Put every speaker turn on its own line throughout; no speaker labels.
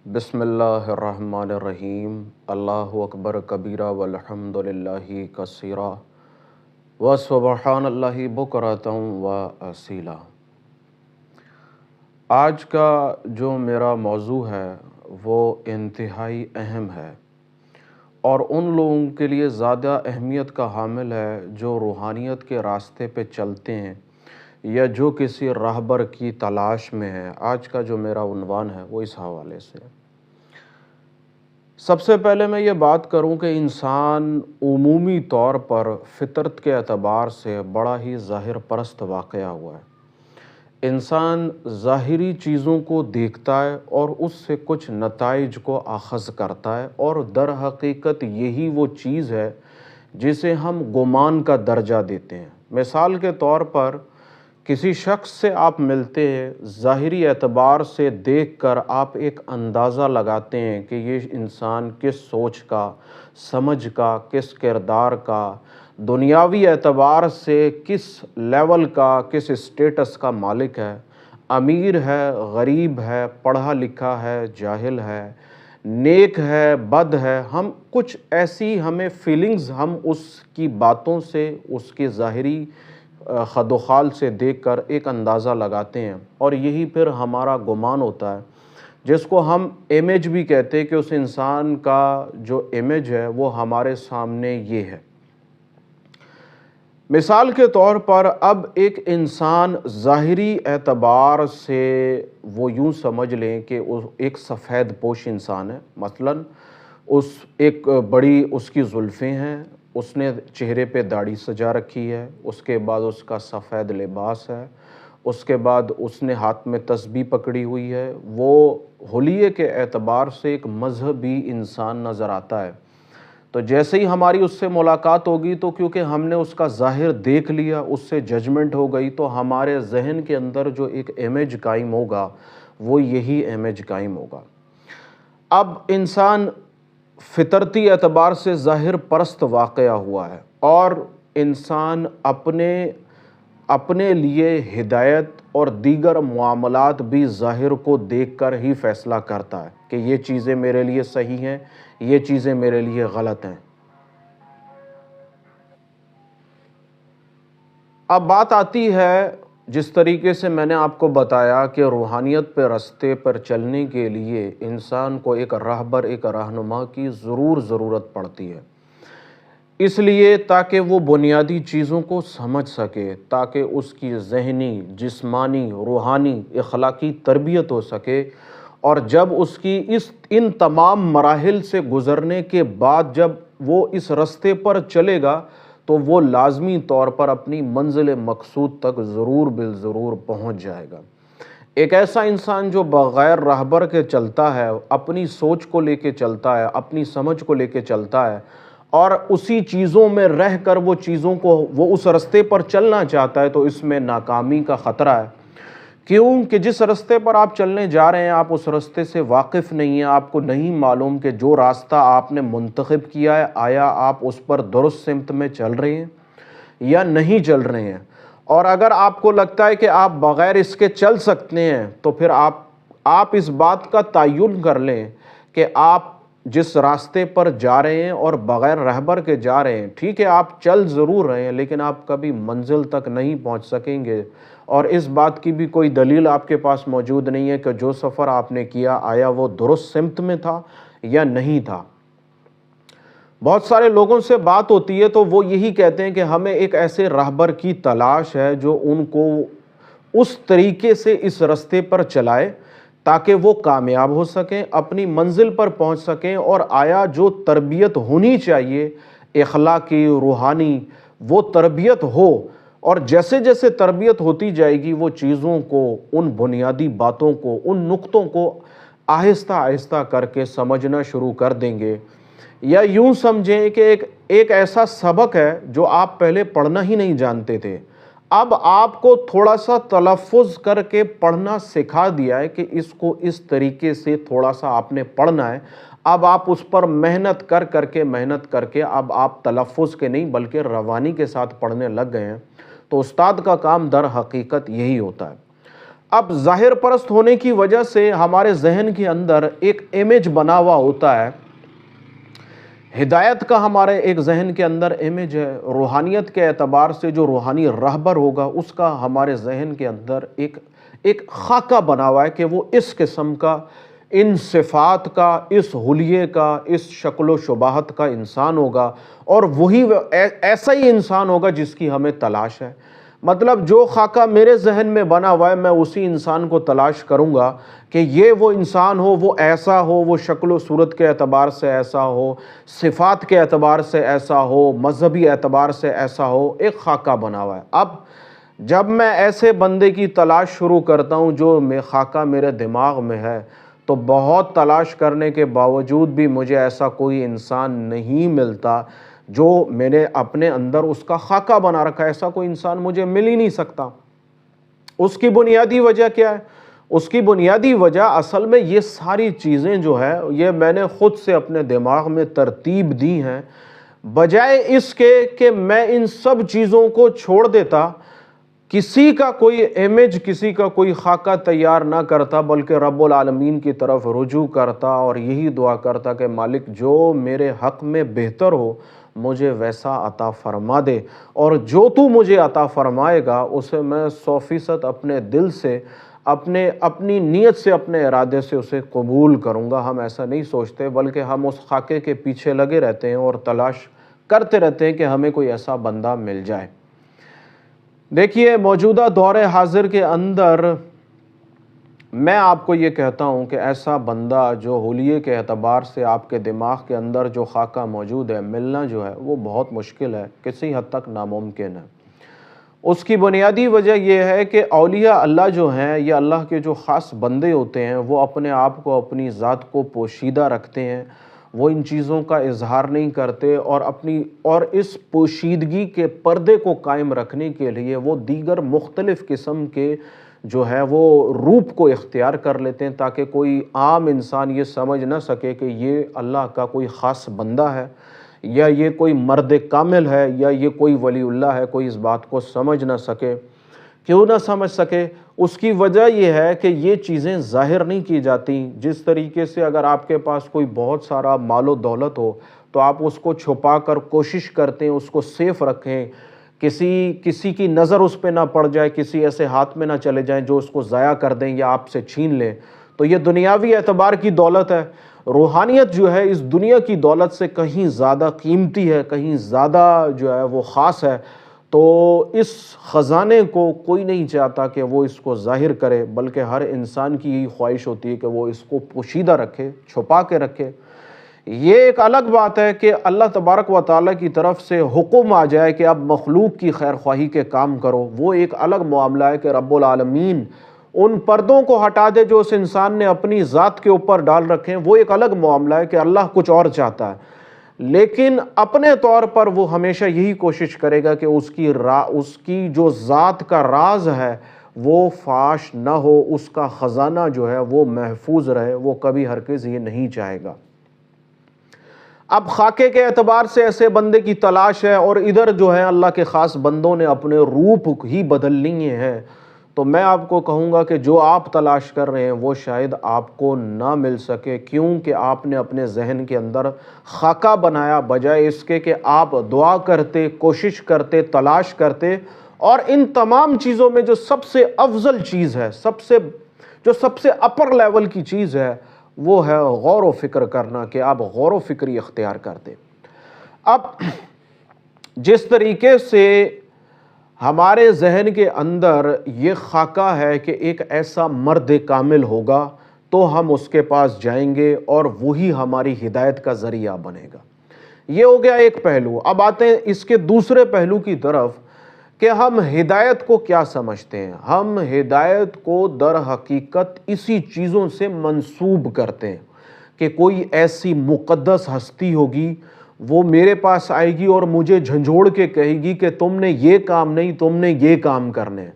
بسم اللہ الرحمن الرحیم۔ اللہ اکبر کبیرہ والحمد للہ کثیرہ وسبحان اللہ بکرۃ و اصیلا۔ آج کا جو میرا موضوع ہے وہ انتہائی اہم ہے اور ان لوگوں کے لیے زیادہ اہمیت کا حامل ہے جو روحانیت کے راستے پہ چلتے ہیں یا جو کسی راہبر کی تلاش میں ہے۔ آج کا جو میرا عنوان ہے وہ اس حوالے سے ہے۔ سب سے پہلے میں یہ بات کروں کہ انسان عمومی طور پر فطرت کے اعتبار سے بڑا ہی ظاہر پرست واقعہ ہوا ہے۔ انسان ظاہری چیزوں کو دیکھتا ہے اور اس سے کچھ نتائج کو اخذ کرتا ہے، اور در حقیقت یہی وہ چیز ہے جسے ہم گمان کا درجہ دیتے ہیں۔ مثال کے طور پر کسی شخص سے آپ ملتے ہیں، ظاہری اعتبار سے دیکھ کر آپ ایک اندازہ لگاتے ہیں کہ یہ انسان کس سوچ کا، سمجھ کا، کس کردار کا، دنیاوی اعتبار سے کس لیول کا، کس اسٹیٹس کا مالک ہے، امیر ہے، غریب ہے، پڑھا لکھا ہے، جاہل ہے، نیک ہے، بد ہے۔ ہم کچھ ایسی ہمیں فیلنگز ہم اس کی باتوں سے، اس کے ظاہری خد و خال سے دیکھ کر ایک اندازہ لگاتے ہیں، اور یہی پھر ہمارا گمان ہوتا ہے، جس کو ہم امیج بھی کہتے ہیں کہ اس انسان کا جو امیج ہے وہ ہمارے سامنے یہ ہے۔ مثال کے طور پر اب ایک انسان ظاہری اعتبار سے وہ یوں سمجھ لیں کہ ایک سفید پوش انسان ہے، مثلاً ایک بڑی اس کی زلفیں ہیں، اس نے چہرے پہ داڑھی سجا رکھی ہے، اس کے بعد اس کا سفید لباس ہے، اس کے بعد اس نے ہاتھ میں تسبیح پکڑی ہوئی ہے۔ وہ حلیے کے اعتبار سے ایک مذہبی انسان نظر آتا ہے۔ تو جیسے ہی ہماری اس سے ملاقات ہوگی تو کیونکہ ہم نے اس کا ظاہر دیکھ لیا، اس سے ججمنٹ ہو گئی، تو ہمارے ذہن کے اندر جو ایک امیج قائم ہوگا وہ یہی امیج قائم ہوگا۔ اب انسان فطرتی اعتبار سے ظاہر پرست واقعہ ہوا ہے، اور انسان اپنے لیے ہدایت اور دیگر معاملات بھی ظاہر کو دیکھ کر ہی فیصلہ کرتا ہے کہ یہ چیزیں میرے لیے صحیح ہیں، یہ چیزیں میرے لیے غلط ہیں۔ اب بات آتی ہے، جس طریقے سے میں نے آپ کو بتایا کہ روحانیت پہ راستے پر چلنے کے لیے انسان کو ایک راہبر، ایک رہنما کی ضرورت پڑتی ہے، اس لیے تاکہ وہ بنیادی چیزوں کو سمجھ سکے، تاکہ اس کی ذہنی، جسمانی، روحانی، اخلاقی تربیت ہو سکے، اور جب اس کی ان تمام مراحل سے گزرنے کے بعد جب وہ اس راستے پر چلے گا تو وہ لازمی طور پر اپنی منزل مقصود تک ضرور بالضرور پہنچ جائے گا۔ ایک ایسا انسان جو بغیر راہبر کے چلتا ہے، اپنی سوچ کو لے کے چلتا ہے، اپنی سمجھ کو لے کے چلتا ہے، اور اسی چیزوں میں رہ کر وہ چیزوں کو وہ اس راستے پر چلنا چاہتا ہے، تو اس میں ناکامی کا خطرہ ہے۔ کیوں کہ جس راستے پر آپ چلنے جا رہے ہیں، آپ اس راستے سے واقف نہیں ہیں، آپ کو نہیں معلوم کہ جو راستہ آپ نے منتخب کیا ہے آیا آپ اس پر درست سمت میں چل رہے ہیں یا نہیں چل رہے ہیں۔ اور اگر آپ کو لگتا ہے کہ آپ بغیر اس کے چل سکتے ہیں تو پھر آپ اس بات کا تعین کر لیں کہ آپ جس راستے پر جا رہے ہیں اور بغیر رہبر کے جا رہے ہیں، ٹھیک ہے آپ چل ضرور رہے ہیں لیکن آپ کبھی منزل تک نہیں پہنچ سکیں گے، اور اس بات کی بھی کوئی دلیل آپ کے پاس موجود نہیں ہے کہ جو سفر آپ نے کیا آیا وہ درست سمت میں تھا یا نہیں تھا۔ بہت سارے لوگوں سے بات ہوتی ہے تو وہ یہی کہتے ہیں کہ ہمیں ایک ایسے راہبر کی تلاش ہے جو ان کو اس طریقے سے اس راستے پر چلائے تاکہ وہ کامیاب ہو سکیں، اپنی منزل پر پہنچ سکیں، اور آیا جو تربیت ہونی چاہیے اخلاقی، روحانی، وہ تربیت ہو، اور جیسے جیسے تربیت ہوتی جائے گی وہ چیزوں کو، ان بنیادی باتوں کو، ان نقطوں کو آہستہ آہستہ کر کے سمجھنا شروع کر دیں گے۔ یا یوں سمجھیں کہ ایک ایسا سبق ہے جو آپ پہلے پڑھنا ہی نہیں جانتے تھے، اب آپ کو تھوڑا سا تلفظ کر کے پڑھنا سکھا دیا ہے کہ اس کو اس طریقے سے تھوڑا سا آپ نے پڑھنا ہے۔ اب آپ اس پر محنت کر کے اب آپ تلفظ کے نہیں بلکہ روانی کے ساتھ پڑھنے لگ گئے ہیں۔ تو استاد کا کام در حقیقت یہی ہوتا ہے۔ اب ظاہر پرست ہونے کی وجہ سے ہمارے ذہن کے اندر ایک امیج بنا ہوا ہوتا ہے، ہدایت کا ہمارے ایک ذہن کے اندر امیج ہے، روحانیت کے اعتبار سے جو روحانی رہبر ہوگا اس کا ہمارے ذہن کے اندر ایک خاکہ بنا ہوا ہے کہ وہ اس قسم کا، ان صفات کا، اس حلیے کا، اس شکل و شباہت کا انسان ہوگا، اور وہی ایسا ہی انسان ہوگا جس کی ہمیں تلاش ہے۔ مطلب جو خاکہ میرے ذہن میں بنا ہوا ہے، میں اسی انسان کو تلاش کروں گا کہ یہ وہ انسان ہو، وہ ایسا ہو، وہ شکل و صورت کے اعتبار سے ایسا ہو، صفات کے اعتبار سے ایسا ہو، مذہبی اعتبار سے ایسا ہو، ایک خاکہ بنا ہوا ہے۔ اب جب میں ایسے بندے کی تلاش شروع کرتا ہوں جو خاکہ میرے دماغ میں ہے، تو بہت تلاش کرنے کے باوجود بھی مجھے ایسا کوئی انسان نہیں ملتا جو میں نے اپنے اندر اس کا خاکہ بنا رکھا ہے۔ ایسا کوئی انسان مجھے مل ہی نہیں سکتا۔ اس کی بنیادی وجہ کیا ہے؟ اس کی بنیادی وجہ اصل میں یہ ساری چیزیں جو ہے یہ میں نے خود سے اپنے دماغ میں ترتیب دی ہیں، بجائے اس کے کہ میں ان سب چیزوں کو چھوڑ دیتا، کسی کا کوئی امیج، کسی کا کوئی خاکہ تیار نہ کرتا، بلکہ رب العالمین کی طرف رجوع کرتا اور یہی دعا کرتا کہ مالک جو میرے حق میں بہتر ہو مجھے ویسا عطا فرما دے، اور جو تو مجھے عطا فرمائے گا اسے میں 100% اپنے دل سے، اپنی نیت سے، اپنے ارادے سے اسے قبول کروں گا۔ ہم ایسا نہیں سوچتے، بلکہ ہم اس خاکے کے پیچھے لگے رہتے ہیں اور تلاش کرتے رہتے ہیں کہ ہمیں کوئی ایسا بندہ مل جائے۔ دیکھیے، موجودہ دور حاضر کے اندر میں آپ کو یہ کہتا ہوں کہ ایسا بندہ جو حلیے کے اعتبار سے آپ کے دماغ کے اندر جو خاکہ موجود ہے، ملنا جو ہے وہ بہت مشکل ہے، کسی حد تک ناممکن ہے۔ اس کی بنیادی وجہ یہ ہے کہ اولیاء اللہ جو ہیں یا اللہ کے جو خاص بندے ہوتے ہیں وہ اپنے آپ کو، اپنی ذات کو پوشیدہ رکھتے ہیں، وہ ان چیزوں کا اظہار نہیں کرتے، اور اس پوشیدگی کے پردے کو قائم رکھنے کے لیے وہ دیگر مختلف قسم کے جو ہے وہ روپ کو اختیار کر لیتے ہیں، تاکہ کوئی عام انسان یہ سمجھ نہ سکے کہ یہ اللہ کا کوئی خاص بندہ ہے، یا یہ کوئی مرد کامل ہے، یا یہ کوئی ولی اللہ ہے۔ کوئی اس بات کو سمجھ نہ سکے۔ کیوں نہ سمجھ سکے؟ اس کی وجہ یہ ہے کہ یہ چیزیں ظاہر نہیں کی جاتی۔ جس طریقے سے اگر آپ کے پاس کوئی بہت سارا مال و دولت ہو تو آپ اس کو چھپا کر کوشش کرتے ہیں اس کو سیف رکھیں، کسی کی نظر اس پہ نہ پڑ جائے، کسی ایسے ہاتھ میں نہ چلے جائیں جو اس کو ضائع کر دیں یا آپ سے چھین لیں۔ تو یہ دنیاوی اعتبار کی دولت ہے۔ روحانیت جو ہے اس دنیا کی دولت سے کہیں زیادہ قیمتی ہے، کہیں زیادہ جو ہے وہ خاص ہے۔ تو اس خزانے کو کوئی نہیں چاہتا کہ وہ اس کو ظاہر کرے، بلکہ ہر انسان کی یہی خواہش ہوتی ہے کہ وہ اس کو پوشیدہ رکھے، چھپا کے رکھے۔ یہ ایک الگ بات ہے کہ اللہ تبارک و تعالیٰ کی طرف سے حکم آ جائے کہ اب مخلوق کی خیر خواہی کے کام کرو، وہ ایک الگ معاملہ ہے کہ رب العالمین ان پردوں کو ہٹا دے جو اس انسان نے اپنی ذات کے اوپر ڈال رکھے ہیں، وہ ایک الگ معاملہ ہے کہ اللہ کچھ اور چاہتا ہے۔ لیکن اپنے طور پر وہ ہمیشہ یہی کوشش کرے گا کہ اس کی جو ذات کا راز ہے وہ فاش نہ ہو، اس کا خزانہ جو ہے وہ محفوظ رہے، وہ کبھی ہرگز یہ نہیں چاہے گا۔ اب خاکے کے اعتبار سے ایسے بندے کی تلاش ہے، اور ادھر جو ہے اللہ کے خاص بندوں نے اپنے روپ ہی بدل لیے ہیں، تو میں آپ کو کہوں گا کہ جو آپ تلاش کر رہے ہیں وہ شاید آپ کو نہ مل سکے، کیونکہ آپ نے اپنے ذہن کے اندر خاکہ بنایا، بجائے اس کے کہ آپ دعا کرتے، کوشش کرتے، تلاش کرتے، اور ان تمام چیزوں میں جو سب سے افضل چیز ہے، جو سب سے اپر لیول کی چیز ہے، وہ ہے غور و فکر کرنا، کہ آپ غور و فکری اختیار کرتے۔ اب جس طریقے سے ہمارے ذہن کے اندر یہ خاکہ ہے کہ ایک ایسا مرد کامل ہوگا تو ہم اس کے پاس جائیں گے اور وہی ہماری ہدایت کا ذریعہ بنے گا، یہ ہو گیا ایک پہلو۔ اب آتے ہیں اس کے دوسرے پہلو کی طرف کہ ہم ہدایت کو کیا سمجھتے ہیں۔ ہم ہدایت کو در حقیقت اسی چیزوں سے منسوب کرتے ہیں کہ کوئی ایسی مقدس ہستی ہوگی، وہ میرے پاس آئے گی اور مجھے جھنجھوڑ کے کہے گی کہ تم نے یہ کام نہیں، تم نے یہ کام کرنے ہیں،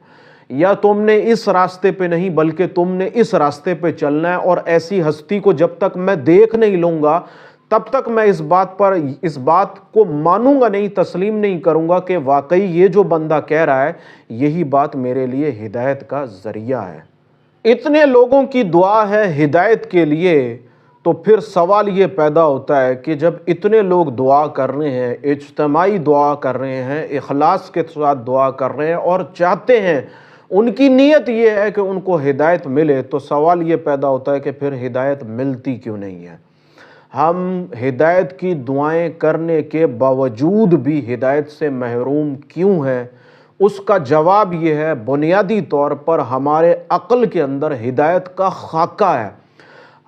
یا تم نے اس راستے پہ نہیں بلکہ تم نے اس راستے پہ چلنا ہے۔ اور ایسی ہستی کو جب تک میں دیکھ نہیں لوں گا تب تک میں اس بات کو مانوں گا نہیں، تسلیم نہیں کروں گا کہ واقعی یہ جو بندہ کہہ رہا ہے یہی بات میرے لیے ہدایت کا ذریعہ ہے۔ اتنے لوگوں کی دعا ہے ہدایت کے لیے، تو پھر سوال یہ پیدا ہوتا ہے کہ جب اتنے لوگ دعا کر رہے ہیں، اجتماعی دعا کر رہے ہیں، اخلاص کے ساتھ دعا کر رہے ہیں اور چاہتے ہیں، ان کی نیت یہ ہے کہ ان کو ہدایت ملے، تو سوال یہ پیدا ہوتا ہے کہ پھر ہدایت ملتی کیوں نہیں ہے؟ ہم ہدایت کی دعائیں کرنے کے باوجود بھی ہدایت سے محروم کیوں ہیں؟ اس کا جواب یہ ہے، بنیادی طور پر ہمارے عقل کے اندر ہدایت کا خاکہ ہے۔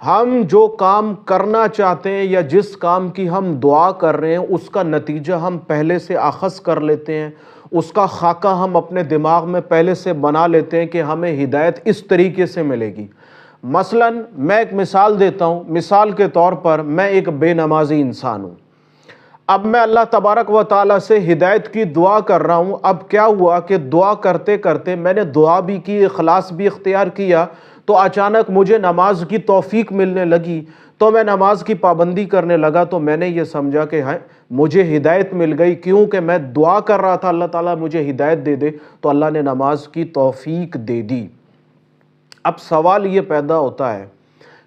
ہم جو کام کرنا چاہتے ہیں یا جس کام کی ہم دعا کر رہے ہیں، اس کا نتیجہ ہم پہلے سے اخذ کر لیتے ہیں، اس کا خاکہ ہم اپنے دماغ میں پہلے سے بنا لیتے ہیں کہ ہمیں ہدایت اس طریقے سے ملے گی۔ مثلا میں ایک مثال دیتا ہوں، مثال کے طور پر میں ایک بے نمازی انسان ہوں۔ اب میں اللہ تبارک و تعالیٰ سے ہدایت کی دعا کر رہا ہوں۔ اب کیا ہوا کہ دعا کرتے کرتے میں نے دعا بھی کی، اخلاص بھی اختیار کیا، تو اچانک مجھے نماز کی توفیق ملنے لگی، تو میں نماز کی پابندی کرنے لگا۔ تو میں نے یہ سمجھا کہ مجھے ہدایت مل گئی، کیونکہ میں دعا کر رہا تھا اللہ تعالیٰ مجھے ہدایت دے دے، تو اللہ نے نماز کی توفیق دے دی۔ اب سوال یہ پیدا ہوتا ہے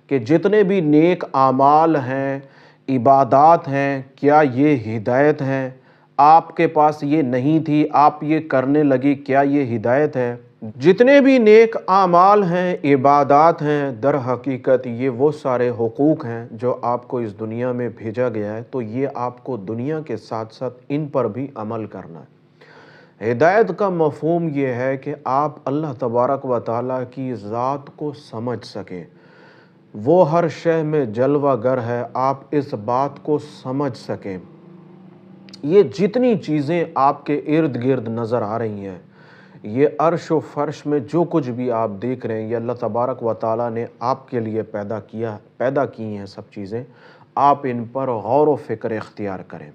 کہ جتنے بھی نیک اعمال ہیں، عبادات ہیں، کیا یہ ہدایت ہیں؟ آپ کے پاس یہ نہیں تھی، آپ یہ کرنے لگی، کیا یہ ہدایت ہے؟ جتنے بھی نیک اعمال ہیں، عبادات ہیں، در حقیقت یہ وہ سارے حقوق ہیں جو آپ کو اس دنیا میں بھیجا گیا ہے، تو یہ آپ کو دنیا کے ساتھ ساتھ ان پر بھی عمل کرنا ہے۔ ہدایت کا مفہوم یہ ہے کہ آپ اللہ تبارک و تعالیٰ کی ذات کو سمجھ سکیں، وہ ہر شے میں جلوہ گر ہے، آپ اس بات کو سمجھ سکیں۔ یہ جتنی چیزیں آپ کے ارد گرد نظر آ رہی ہیں، یہ عرش و فرش میں جو کچھ بھی آپ دیکھ رہے ہیں، یہ اللہ تبارک و تعالیٰ نے آپ کے لیے پیدا کی ہیں سب چیزیں، آپ ان پر غور و فکر اختیار کریں۔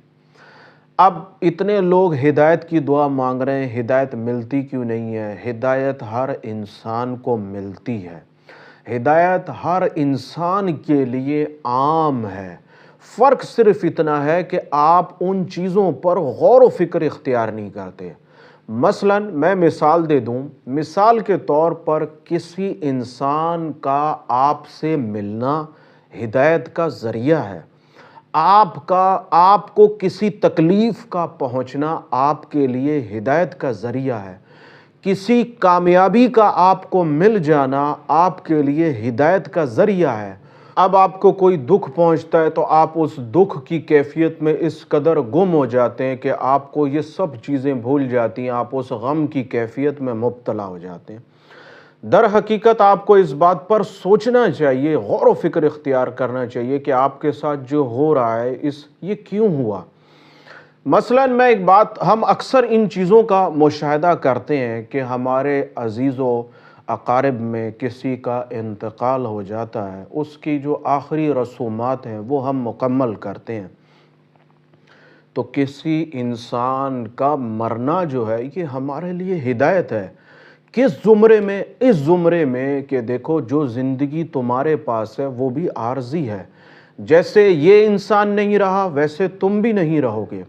اب اتنے لوگ ہدایت کی دعا مانگ رہے ہیں، ہدایت ملتی کیوں نہیں ہے؟ ہدایت ہر انسان کو ملتی ہے، ہدایت ہر انسان کے لیے عام ہے۔ فرق صرف اتنا ہے کہ آپ ان چیزوں پر غور و فکر اختیار نہیں کرتے۔ مثلا میں مثال دے دوں، مثال کے طور پر کسی انسان کا آپ سے ملنا ہدایت کا ذریعہ ہے، آپ کو کسی تکلیف کا پہنچنا آپ کے لیے ہدایت کا ذریعہ ہے، کسی کامیابی کا آپ کو مل جانا آپ کے لیے ہدایت کا ذریعہ ہے۔ اب آپ کو کوئی دکھ پہنچتا ہے تو آپ اس دکھ کی کیفیت میں اس قدر گم ہو جاتے ہیں کہ آپ کو یہ سب چیزیں بھول جاتی ہیں، آپ اس غم کی کیفیت میں مبتلا ہو جاتے ہیں۔ در حقیقت آپ کو اس بات پر سوچنا چاہیے، غور و فکر اختیار کرنا چاہیے کہ آپ کے ساتھ جو ہو رہا ہے یہ کیوں ہوا۔ مثلا ہم اکثر ان چیزوں کا مشاہدہ کرتے ہیں کہ ہمارے عزیز و اقارب میں کسی کا انتقال ہو جاتا ہے، اس کی جو آخری رسومات ہیں وہ ہم مکمل کرتے ہیں، تو کسی انسان کا مرنا جو ہے یہ ہمارے لیے ہدایت ہے۔ کس زمرے میں؟ اس زمرے میں کہ دیکھو جو زندگی تمہارے پاس ہے وہ بھی عارضی ہے، جیسے یہ انسان نہیں رہا ویسے تم بھی نہیں رہو گے۔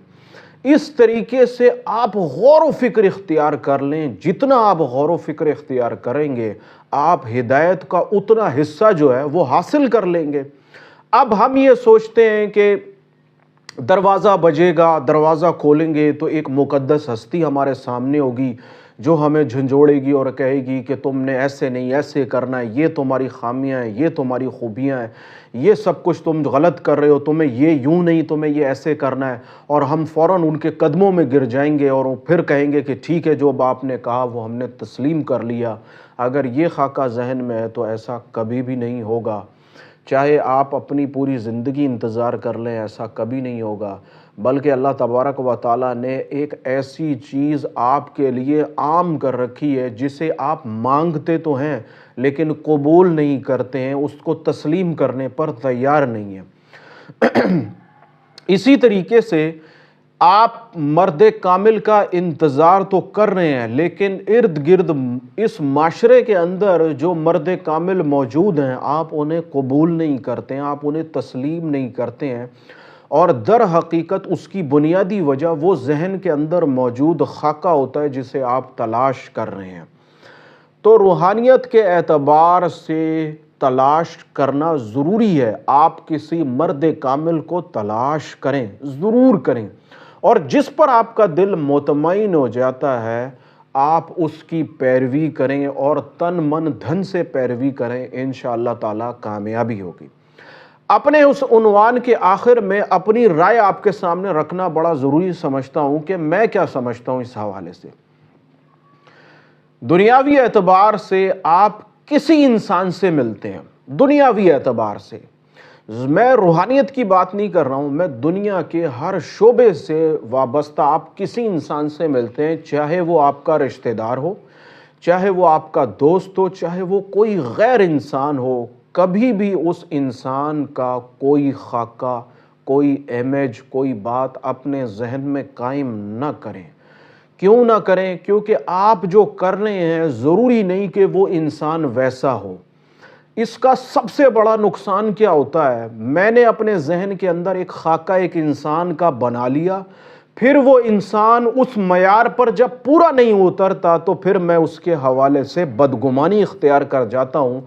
اس طریقے سے آپ غور و فکر اختیار کر لیں، جتنا آپ غور و فکر اختیار کریں گے آپ ہدایت کا اتنا حصہ جو ہے وہ حاصل کر لیں گے۔ اب ہم یہ سوچتے ہیں کہ دروازہ بجے گا، دروازہ کھولیں گے تو ایک مقدس ہستی ہمارے سامنے ہوگی جو ہمیں جھنجھوڑے گی اور کہے گی کہ تم نے ایسے نہیں، ایسے کرنا ہے، یہ تمہاری خامیاں ہیں، یہ تمہاری خوبیاں ہیں، یہ سب کچھ تم غلط کر رہے ہو، تمہیں یہ یوں نہیں، تمہیں یہ ایسے کرنا ہے، اور ہم فوراً ان کے قدموں میں گر جائیں گے اور پھر کہیں گے کہ ٹھیک ہے، جو آپ نے کہا وہ ہم نے تسلیم کر لیا۔ اگر یہ خاکہ ذہن میں ہے تو ایسا کبھی بھی نہیں ہوگا، چاہے آپ اپنی پوری زندگی انتظار کر لیں، ایسا کبھی نہیں ہوگا، بلکہ اللہ تبارک و تعالیٰ نے ایک ایسی چیز آپ کے لیے عام کر رکھی ہے جسے آپ مانگتے تو ہیں لیکن قبول نہیں کرتے ہیں، اس کو تسلیم کرنے پر تیار نہیں ہیں۔ اسی طریقے سے آپ مرد کامل کا انتظار تو کر رہے ہیں، لیکن ارد گرد اس معاشرے کے اندر جو مرد کامل موجود ہیں آپ انہیں قبول نہیں کرتے ہیں، آپ انہیں تسلیم نہیں کرتے ہیں، اور در حقیقت اس کی بنیادی وجہ وہ ذہن کے اندر موجود خاکہ ہوتا ہے جسے آپ تلاش کر رہے ہیں۔ تو روحانیت کے اعتبار سے تلاش کرنا ضروری ہے. آپ کسی مرد کامل کو تلاش کریں، ضرور کریں، اور جس پر آپ کا دل مطمئن ہو جاتا ہے آپ اس کی پیروی کریں اور تن من دھن سے پیروی کریں، انشاءاللہ تعالی کامیابی ہوگی. اپنے اس عنوان کے آخر میں اپنی رائے آپ کے سامنے رکھنا بڑا ضروری سمجھتا ہوں کہ میں کیا سمجھتا ہوں اس حوالے سے. دنیاوی اعتبار سے آپ کسی انسان سے ملتے ہیں، دنیاوی اعتبار سے، میں روحانیت کی بات نہیں کر رہا ہوں، میں دنیا کے ہر شعبے سے وابستہ آپ کسی انسان سے ملتے ہیں، چاہے وہ آپ کا رشتہ دار ہو، چاہے وہ آپ کا دوست ہو، چاہے وہ کوئی غیر انسان ہو، کبھی بھی اس انسان کا کوئی خاکہ، کوئی امیج، کوئی بات اپنے ذہن میں قائم نہ کریں. کیوں نہ کریں؟ کیونکہ آپ جو کر رہے ہیں ضروری نہیں کہ وہ انسان ویسا ہو. اس کا سب سے بڑا نقصان کیا ہوتا ہے، میں نے اپنے ذہن کے اندر ایک خاکہ ایک انسان کا بنا لیا، پھر وہ انسان اس معیار پر جب پورا نہیں اترتا تو پھر میں اس کے حوالے سے بدگمانی اختیار کر جاتا ہوں.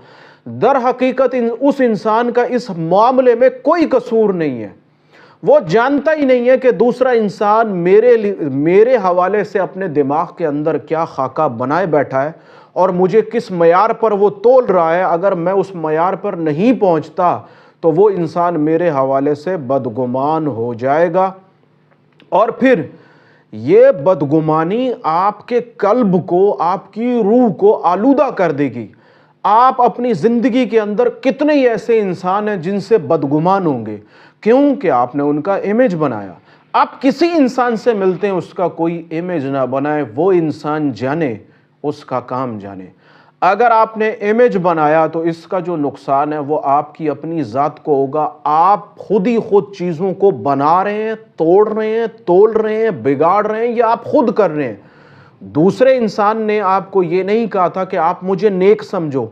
در حقیقت اس انسان کا اس معاملے میں کوئی قصور نہیں ہے، وہ جانتا ہی نہیں ہے کہ دوسرا انسان میرے حوالے سے اپنے دماغ کے اندر کیا خاکہ بنائے بیٹھا ہے اور مجھے کس معیار پر وہ تول رہا ہے. اگر میں اس معیار پر نہیں پہنچتا تو وہ انسان میرے حوالے سے بدگمان ہو جائے گا، اور پھر یہ بدگمانی آپ کے قلب کو، آپ کی روح کو آلودہ کر دے گی. آپ اپنی زندگی کے اندر کتنے ہی ایسے انسان ہیں جن سے بدگمان ہوں گے، کیونکہ آپ نے ان کا امیج بنایا. آپ کسی انسان سے ملتے ہیں اس کا کوئی امیج نہ بنائے، وہ انسان جانے، اس کا کام جانے. اگر آپ نے امیج بنایا تو اس کا جو نقصان ہے وہ آپ کی اپنی ذات کو ہوگا. آپ خود ہی خود چیزوں کو بنا رہے ہیں، توڑ رہے ہیں، تول رہے ہیں، بگاڑ رہے ہیں، یا آپ خود کر رہے ہیں. دوسرے انسان نے آپ کو یہ نہیں کہا تھا کہ آپ مجھے نیک سمجھو،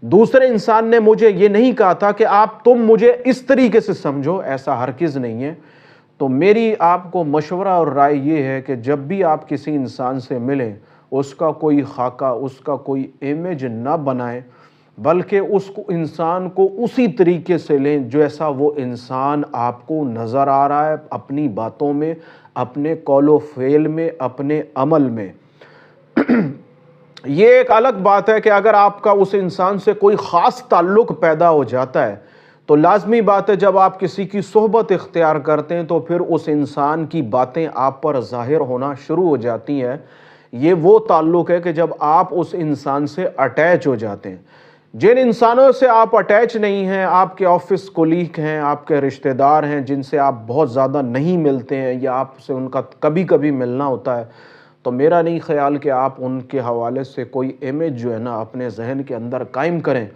دوسرے انسان نے مجھے یہ نہیں کہا تھا کہ تم مجھے اس طریقے سے سمجھو، ایسا ہرگز نہیں ہے. تو میری آپ کو مشورہ اور رائے یہ ہے کہ جب بھی آپ کسی انسان سے ملیں اس کا کوئی خاکہ، اس کا کوئی امیج نہ بنائیں، بلکہ اس انسان کو اسی طریقے سے لیں جیسا وہ انسان آپ کو نظر آ رہا ہے، اپنی باتوں میں، اپنے قول و فعل میں، اپنے عمل میں. یہ ایک الگ بات ہے کہ اگر آپ کا اس انسان سے کوئی خاص تعلق پیدا ہو جاتا ہے تو لازمی بات ہے جب آپ کسی کی صحبت اختیار کرتے ہیں تو پھر اس انسان کی باتیں آپ پر ظاہر ہونا شروع ہو جاتی ہیں. یہ وہ تعلق ہے کہ جب آپ اس انسان سے اٹیچ ہو جاتے ہیں. جن انسانوں سے آپ اٹیچ نہیں ہیں، آپ کے آفس کولیگ ہیں، آپ کے رشتہ دار ہیں جن سے آپ بہت زیادہ نہیں ملتے ہیں یا آپ سے ان کا کبھی کبھی ملنا ہوتا ہے، تو میرا نہیں خیال کہ آپ ان کے حوالے سے کوئی امیج جو ہے نا اپنے ذہن کے اندر قائم کریں.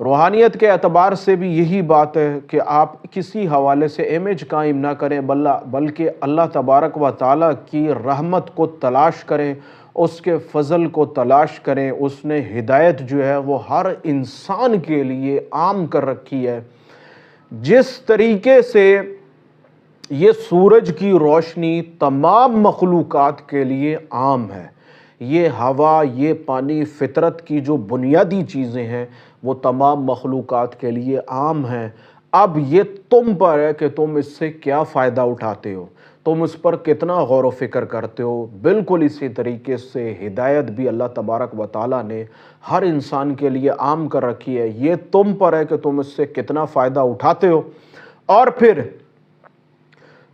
روحانیت کے اعتبار سے بھی یہی بات ہے کہ آپ کسی حوالے سے امیج قائم نہ کریں، بلکہ اللہ تبارک و تعالیٰ کی رحمت کو تلاش کریں، اس کے فضل کو تلاش کریں. اس نے ہدایت جو ہے وہ ہر انسان کے لیے عام کر رکھی ہے. جس طریقے سے یہ سورج کی روشنی تمام مخلوقات کے لیے عام ہے، یہ ہوا، یہ پانی، فطرت کی جو بنیادی چیزیں ہیں وہ تمام مخلوقات کے لیے عام ہیں. اب یہ تم پر ہے کہ تم اس سے کیا فائدہ اٹھاتے ہو، تم اس پر کتنا غور و فکر کرتے ہو. بالکل اسی طریقے سے ہدایت بھی اللہ تبارک و تعالیٰ نے ہر انسان کے لیے عام کر رکھی ہے. یہ تم پر ہے کہ تم اس سے کتنا فائدہ اٹھاتے ہو. اور پھر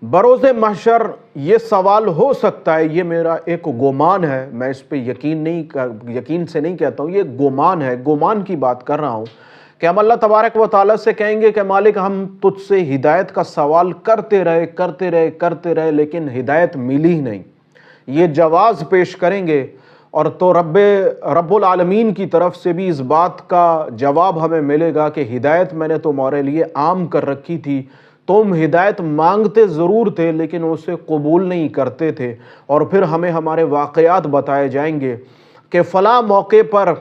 بروز محشر یہ سوال ہو سکتا ہے، یہ میرا ایک گمان ہے، میں اس پہ یقین سے نہیں کہتا ہوں، یہ گمان ہے، گمان کی بات کر رہا ہوں کہ ہم اللہ تبارک و تعالیٰ سے کہیں گے کہ مالک ہم تجھ سے ہدایت کا سوال کرتے رہے لیکن ہدایت ملی ہی نہیں. یہ جواز پیش کریں گے اور تو رب العالمین کی طرف سے بھی اس بات کا جواب ہمیں ملے گا کہ ہدایت میں نے تمہارے لیے عام کر رکھی تھی، تم ہدایت مانگتے ضرور تھے لیکن اسے قبول نہیں کرتے تھے. اور پھر ہمیں ہمارے واقعات بتائے جائیں گے کہ فلاں موقع پر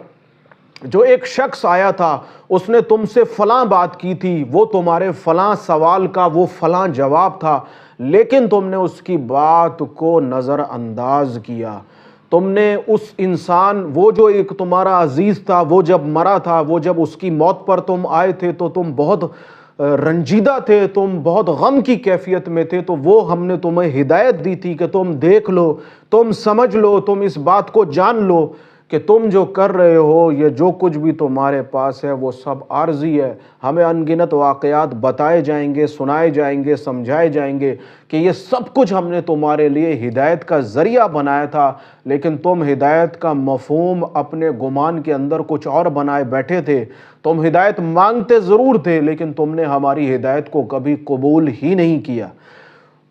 جو ایک شخص آیا تھا اس نے تم سے فلاں بات کی تھی، وہ تمہارے فلاں سوال کا وہ فلاں جواب تھا، لیکن تم نے اس کی بات کو نظر انداز کیا. تم نے اس انسان، وہ جو ایک تمہارا عزیز تھا، وہ جب مرا تھا، وہ جب اس کی موت پر تم آئے تھے تو تم بہت رنجیدہ تھے، تم بہت غم کی کیفیت میں تھے، تو وہ ہم نے تمہیں ہدایت دی تھی کہ تم دیکھ لو، تم سمجھ لو، تم اس بات کو جان لو کہ تم جو کر رہے ہو، یہ جو کچھ بھی تمہارے پاس ہے وہ سب عارضی ہے۔ ہمیں ان گنت واقعات بتائے جائیں گے، سنائے جائیں گے، سمجھائے جائیں گے کہ یہ سب کچھ ہم نے تمہارے لیے ہدایت کا ذریعہ بنایا تھا، لیکن تم ہدایت کا مفہوم اپنے گمان کے اندر کچھ اور بنائے بیٹھے تھے۔ تم ہدایت مانگتے ضرور تھے، لیکن تم نے ہماری ہدایت کو کبھی قبول ہی نہیں کیا۔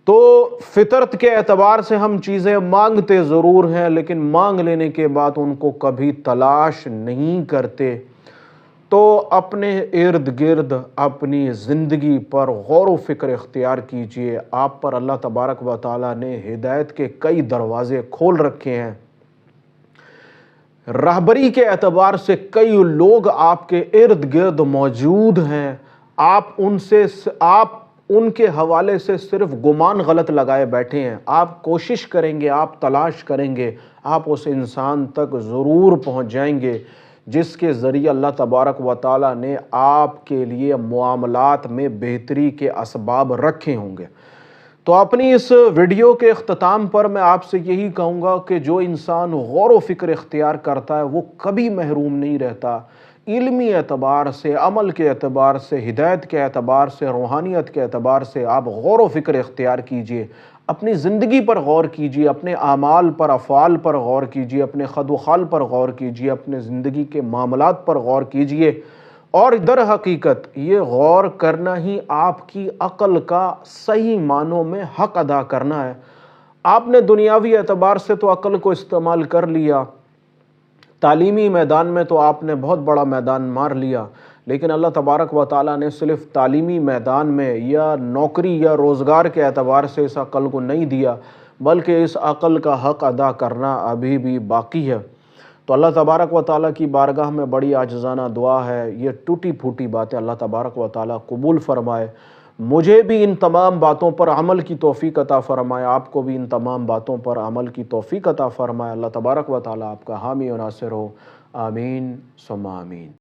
تو فطرت کے اعتبار سے ہم چیزیں مانگتے ضرور ہیں، لیکن مانگ لینے کے بعد ان کو کبھی تلاش نہیں کرتے۔ تو اپنے ارد گرد اپنی زندگی پر غور و فکر اختیار کیجئے۔ آپ پر اللہ تبارک و تعالیٰ نے ہدایت کے کئی دروازے کھول رکھے ہیں۔ رہبری کے اعتبار سے کئی لوگ آپ کے ارد گرد موجود ہیں۔ آپ ان کے حوالے سے صرف گمان غلط لگائے بیٹھے ہیں۔ آپ کوشش کریں گے، آپ تلاش کریں گے، آپ اس انسان تک ضرور پہنچ جائیں گے جس کے ذریعے اللہ تبارک و تعالیٰ نے آپ کے لیے معاملات میں بہتری کے اسباب رکھے ہوں گے۔ تو اپنی اس ویڈیو کے اختتام پر میں آپ سے یہی کہوں گا کہ جو انسان غور و فکر اختیار کرتا ہے وہ کبھی محروم نہیں رہتا۔ علمی اعتبار سے، عمل کے اعتبار سے، ہدایت کے اعتبار سے، روحانیت کے اعتبار سے آپ غور و فکر اختیار کیجئے۔ اپنی زندگی پر غور کیجئے، اپنے اعمال پر، افعال پر غور کیجئے، اپنے خد و خال پر غور کیجئے، اپنے زندگی کے معاملات پر غور کیجئے، اور در حقیقت یہ غور کرنا ہی آپ کی عقل کا صحیح معنوں میں حق ادا کرنا ہے۔ آپ نے دنیاوی اعتبار سے تو عقل کو استعمال کر لیا، تعلیمی میدان میں تو آپ نے بہت بڑا میدان مار لیا، لیکن اللہ تبارک و تعالیٰ نے صرف تعلیمی میدان میں یا نوکری یا روزگار کے اعتبار سے اس عقل کو نہیں دیا، بلکہ اس عقل کا حق ادا کرنا ابھی بھی باقی ہے۔ تو اللہ تبارک و تعالیٰ کی بارگاہ میں بڑی عاجزانہ دعا ہے، یہ ٹوٹی پھوٹی باتیں اللہ تبارک و تعالیٰ قبول فرمائے، مجھے بھی ان تمام باتوں پر عمل کی توفیق عطا فرمائے، آپ کو بھی ان تمام باتوں پر عمل کی توفیق عطا فرمائے۔ اللہ تبارک و تعالیٰ آپ کا حامی و ناصر ہو، آمین ثم آمین۔